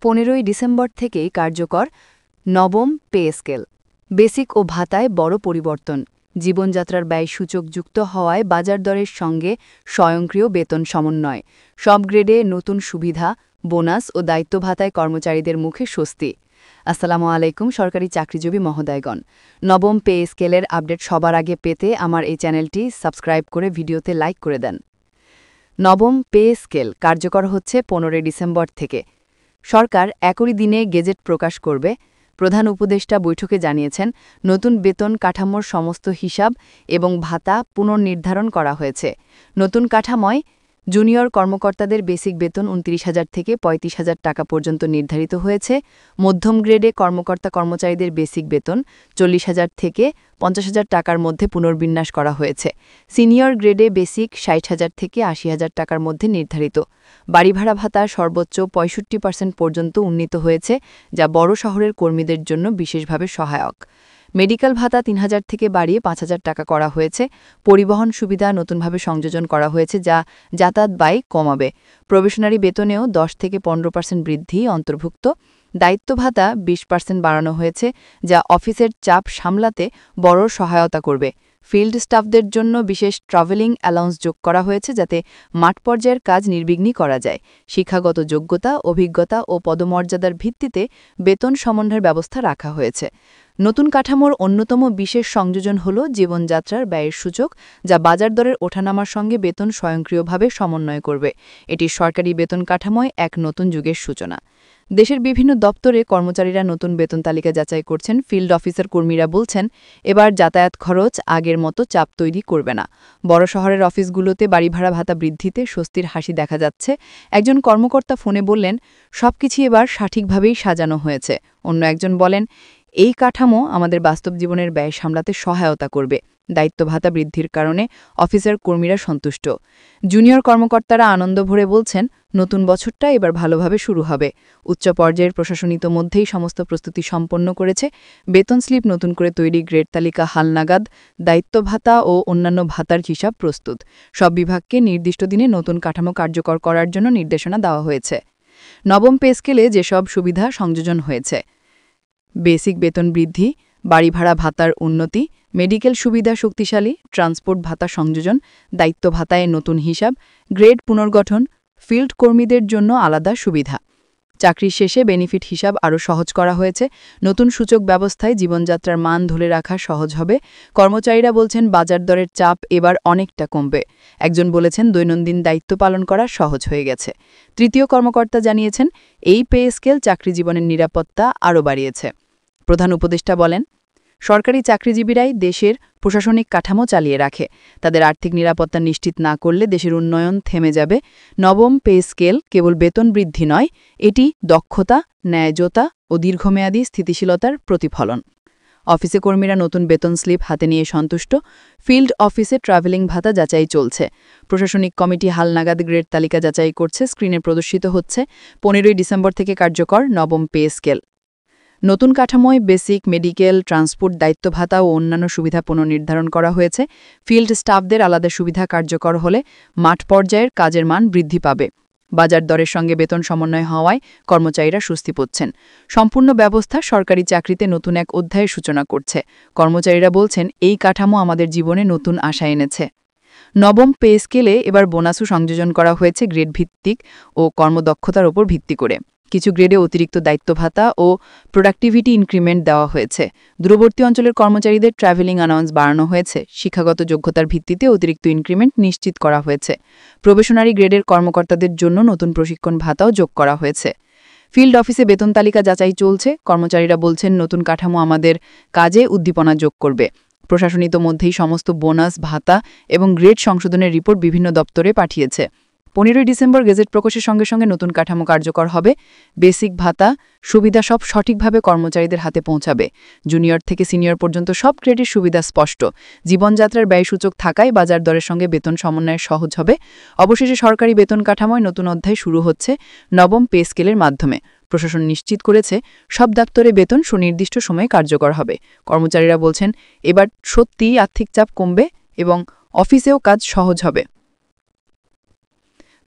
15ই December থেকেই কার্যকর নবম পে স্কেল। বেসিক ও ভাতায় বড় পরিবর্তন। জীবনযাত্রার ব্যয় সূচকযুক্ত হওয়ায় বাজার দরের সঙ্গে স্বয়ংক্রিয় বেতন সমন্বয়। সব গ্রেডে নতুন সুবিধা, বোনাস ও দায়িত্ব ভাতায় কর্মচারীদের মুখে স্বস্তি। আসসালামু আলাইকুম সরকারি চাকরিজীবী মহোদয়গণ। নবম পে স্কেলের আপডেট সবার আগে পেতে আমার এই চ্যানেলটি সাবস্ক্রাইব করে ভিডিওতে লাইক করে দেন। নবম পে স্কেল কার্যকর হচ্ছে 15 ডিসেম্বর থেকে। সরকার একই দিনে গেজেট প্রকাশ করবে। প্রধান উপদেষ্টা বৈঠকে জানিয়েছেন, নতুন বেতন কাঠামোর সমস্ত হিসাব এবং ভাতা পুনর্নির্ধারণ করা হয়েছে। নতুন কাঠামোয় জুনিয়র কর্মকর্তাদের বেসিক বেতন 29,000 থেকে 35,000 টাকা পর্যন্ত নির্ধারিত হয়েছে। মধ্যম গ্রেডে কর্মচারীদের বেসিক বেতন 40,000 থেকে 50,000 টাকার মধ্যে পুনর্বিন্যাস করা হয়েছে। সিনিয়র গ্রেডে বেসিক 60,000 থেকে 80,000 টাকার মধ্যে নির্ধারিত। বাড়ি ভাড়া ভাতা সর্বোচ্চ 65% পর্যন্ত উন্নীত হয়েছে, যা বড় শহরের কর্মীদের জন্য বিশেষভাবে সহায়ক। মেডিকেল ভাতা 3,000 থেকে বাড়িয়ে 5,000 টাকা করা হয়েছে। পরিবহন সুবিধা নতুনভাবে সংযোজন করা হয়েছে, যা যাতায়াত ব্যয় কমাবে। প্রবেশনারি বেতনেও 10 থেকে 15% বৃদ্ধি অন্তর্ভুক্ত। দায়িত্ব ভাতা 20% বাড়ানো হয়েছে, যা অফিসের চাপ সামলাতে বড় সহায়তা করবে। ফিল্ড স্টাফদের জন্য বিশেষ ট্রাভেলিং অ্যালাউন্স যোগ করা হয়েছে, যাতে মাঠ পর্যায়ের কাজ নির্বিঘ্নে করা যায়। শিক্ষাগত যোগ্যতা, অভিজ্ঞতা ও পদমর্যাদার ভিত্তিতে বেতন সমন্বয়ের ব্যবস্থা রাখা হয়েছে। নতুন কাঠামোর অন্যতম বিশেষ সংযোজন হল জীবনযাত্রার ব্যয়ের সূচক, যা বাজার দরের ওঠানামার সঙ্গে বেতন স্বয়ংক্রিয়ভাবে সমন্বয় করবে। এটি সরকারি বেতন কাঠামোয় এক নতুন যুগের সূচনা। দেশের বিভিন্ন দপ্তরে কর্মচারীরা নতুন বেতন তালিকা যাচাই করছেন। ফিল্ড অফিসার কর্মীরা বলছেন, এবার যাতায়াত খরচ আগের মতো চাপ তৈরি করবে না। বড় শহরের অফিসগুলোতে বাড়ি ভাড়া ভাতা বৃদ্ধিতে স্বস্তির হাসি দেখা যাচ্ছে। একজন কর্মকর্তা ফোনে বললেন, সবকিছু এবার সঠিকভাবেই সাজানো হয়েছে। অন্য একজন বলেন, এই কাঠামো আমাদের বাস্তব জীবনের ব্যয় সামলাতে সহায়তা করবে। দায়িত্ব ভাতা বৃদ্ধির কারণে অফিসার কর্মীরা সন্তুষ্ট। জুনিয়র কর্মকর্তারা আনন্দ ভরে বলছেন, নতুন বছরটা এবার ভালোভাবে শুরু হবে। উচ্চ পর্যায়ের প্রশাসন ইতোমধ্যেই সমস্ত প্রস্তুতি সম্পন্ন করেছে। বেতন স্লিপ নতুন করে তৈরি, গ্রেড তালিকা হালনাগাদ, দায়িত্ব ভাতা ও অন্যান্য ভাতার হিসাব প্রস্তুত। সব বিভাগকে নির্দিষ্ট দিনে নতুন কাঠামো কার্যকর করার জন্য নির্দেশনা দেওয়া হয়েছে। নবম পে স্কেলে যেসব সুবিধা সংযোজন হয়েছে: বেসিক বেতন বৃদ্ধি, বাড়ি ভাড়া ভাতার উন্নতি, মেডিকেল সুবিধা শক্তিশালী, ট্রান্সপোর্ট ভাতা সংযোজন, দায়িত্ব ভাতায় নতুন হিসাব, গ্রেড পুনর্গঠন, ফিল্ড কর্মীদের জন্য আলাদা সুবিধা। চাকরির শেষে বেনিফিট হিসাব আরও সহজ করা হয়েছে। নতুন সূচক ব্যবস্থায় জীবনযাত্রার মান ধরে রাখা সহজ হবে। কর্মচারীরা বলছেন, বাজার দরের চাপ এবার অনেকটা কমবে। একজন বলেছেন, দৈনন্দিন দায়িত্ব পালন করা সহজ হয়ে গেছে। তৃতীয় কর্মকর্তা জানিয়েছেন, এই পে স্কেল চাকরি জীবনের নিরাপত্তা আরও বাড়িয়েছে। প্রধান উপদেষ্টা বলেন, সরকারি চাকরিজীবীরাই দেশের প্রশাসনিক কাঠামো চালিয়ে রাখে। তাদের আর্থিক নিরাপত্তা নিশ্চিত না করলে দেশের উন্নয়ন থেমে যাবে। নবম পে স্কেল কেবল বেতন বৃদ্ধি নয়, এটি দক্ষতা, ন্যায্যতা ও দীর্ঘমেয়াদী স্থিতিশীলতার প্রতিফলন। অফিসে কর্মীরা নতুন বেতন স্লিপ হাতে নিয়ে সন্তুষ্ট। ফিল্ড অফিসে ট্রাভেলিং ভাতা যাচাই চলছে। প্রশাসনিক কমিটি হালনাগাদ গ্রেড তালিকা যাচাই করছে। স্ক্রিনে প্রদর্শিত হচ্ছে 15 ডিসেম্বর থেকে কার্যকর নবম পে স্কেল। নতুন কাঠামোয় বেসিক, মেডিকেল, ট্রান্সপোর্ট, দায়িত্ব ভাতা ও অন্যান্য সুবিধা পুনর্নির্ধারণ করা হয়েছে। ফিল্ড স্টাফদের আলাদা সুবিধা কার্যকর হলে মাঠ পর্যায়ের কাজের মান বৃদ্ধি পাবে। বাজার দরের সঙ্গে বেতন সমন্বয় হওয়ায় কর্মচারীরা স্বস্তি পাচ্ছেন। সম্পূর্ণ ব্যবস্থা সরকারি চাকরিতে নতুন এক অধ্যায়ের সূচনা করছে। কর্মচারীরা বলছেন, এই কাঠামো আমাদের জীবনে নতুন আশা এনেছে। নবম পে স্কেলে এবার বোনাসও সংযোজন করা হয়েছে, গ্রেড ভিত্তিক ও কর্মদক্ষতার ওপর ভিত্তি করে। কিছু গ্রেডে অতিরিক্ত দায়িত্ব ভাতা ও প্রোডাক্টিভিটি ইনক্রিমেন্ট দেওয়া হয়েছে। দূরবর্তী অঞ্চলের কর্মচারীদের ট্রাভেলিং অ্যালাউন্স বাড়ানো হয়েছে। শিক্ষাগত যোগ্যতার ভিত্তিতে অতিরিক্ত ইনক্রিমেন্ট নিশ্চিত করা হয়েছে। প্রবেশনারি গ্রেডের কর্মকর্তাদের জন্য নতুন প্রশিক্ষণ ভাতাও যোগ করা হয়েছে। ফিল্ড অফিসে বেতন তালিকা যাচাই চলছে। কর্মচারীরা বলছেন, নতুন কাঠামো আমাদের কাজে উদ্দীপনা যোগ করবে। প্রশাসন ইতোমধ্যেই সমস্ত বোনাস, ভাতা এবং গ্রেড সংশোধনের রিপোর্ট বিভিন্ন দপ্তরে পাঠিয়েছে। 15 ডিসেম্বর গেজেট প্রকাশের সঙ্গে সঙ্গে নতুন কাঠামো কার্যকর হবে। বেসিক ভাতা সুবিধা সব সঠিকভাবে কর্মচারীদের হাতে পৌঁছাবে। জুনিয়র থেকে সিনিয়র পর্যন্ত সব গ্রেডের সুবিধা স্পষ্ট। জীবনযাত্রার ব্যয়সূচক থাকায় বাজার দরের সঙ্গে বেতন সমন্বয় সহজ হবে। অবশেষে সরকারি বেতন কাঠামোয় নতুন অধ্যায় শুরু হচ্ছে নবম পে স্কেলের মাধ্যমে। প্রশাসন নিশ্চিত করেছে, সব দপ্তরে বেতন সুনির্দিষ্ট সময়ে কার্যকর হবে। কর্মচারীরা বলছেন, এবার সত্যিই আর্থিক চাপ কমবে এবং অফিসেও কাজ সহজ হবে।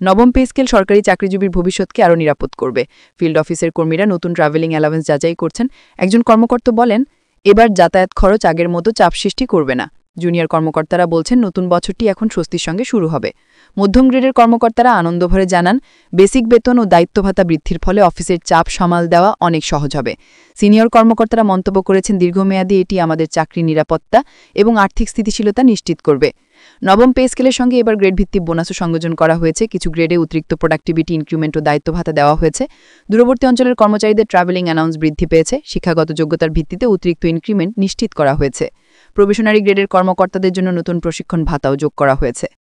নবম পে স্কেল সরকারি চাকরিজীবীর ভবিষ্যৎকে আরও নিরাপদ করবে। ফিল্ড অফিসের কর্মীরা নতুন ট্রাভেলিং অ্যালাওয়েন্স যাচাই করছেন। একজন কর্মকর্তা বলেন, এবার যাতায়াত খরচ আগের মতো চাপ সৃষ্টি করবে না। জুনিয়র কর্মকর্তারা বলছেন, নতুন বছরটি এখন স্বস্তির সঙ্গে শুরু হবে। মধ্যম গ্রেডের কর্মকর্তারা আনন্দভরে জানান, বেসিক বেতন ও দায়িত্ব ভাতা বৃদ্ধির ফলে অফিসের চাপ সামাল দেওয়া অনেক সহজ হবে। সিনিয়র কর্মকর্তারা মন্তব্য করেছেন, দীর্ঘমেয়াদী এটি আমাদের চাকরির নিরাপত্তা এবং আর্থিক স্থিতিশীলতা নিশ্চিত করবে। নবম পে স্কেলের সঙ্গে এবার গ্রেড ভিত্তিক বোনাসও সংযোজন করা হয়েছে। কিছু গ্রেডে অতিরিক্ত প্রোডাক্টিভিটি ইনক্রিমেন্ট ও দায়িত্ব ভাতা দেওয়া হয়েছে। দূরবর্তী অঞ্চলের কর্মচারীদের ট্রাভেলিং অ্যালাউন্স বৃদ্ধি পেয়েছে। শিক্ষাগত যোগ্যতার ভিত্তিতে অতিরিক্ত ইনক্রিমেন্ট নিশ্চিত করা হয়েছে। প্রবেশনারি গ্রেডের কর্মকর্তাদের জন্য নতুন প্রশিক্ষণ ভাতাও যোগ করা হয়েছে।